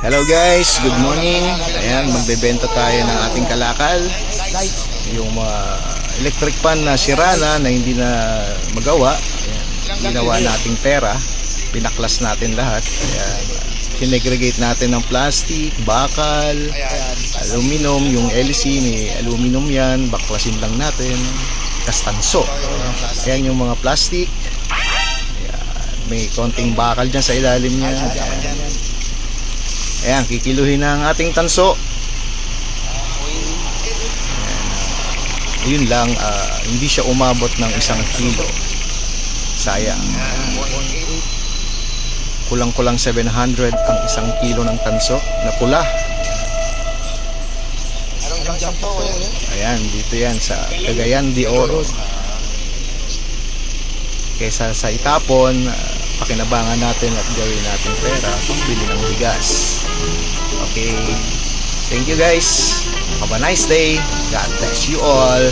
Hello guys, good morning. Ayan, magbebenta tayo ng ating kalakal. Yung mga electric pan na sira na hindi na magawa. Ayan, ginawa nating pera. Pinaklas natin lahat. Ayan, sinegregate natin ng plastic, bakal, aluminum. Yung LC may aluminum yan. Baklasin lang natin. Kastanso. Ayan yung mga plastic. Ayan, may konting bakal dyan sa ilalim niya. Ayan, kikiluhin na ang ating tanso. Ayan, yun lang, hindi siya umabot ng 1 kilo. Sayang. Kulang-kulang 700 ang 1 kilo ng tanso na pula. Ayan, dito yan sa Cagayan de Oro. Kesa sa itapon, pakinabangan natin at gawin natin pera pambili ng bigas. Okay, thank you guys, have a nice day, God bless you all.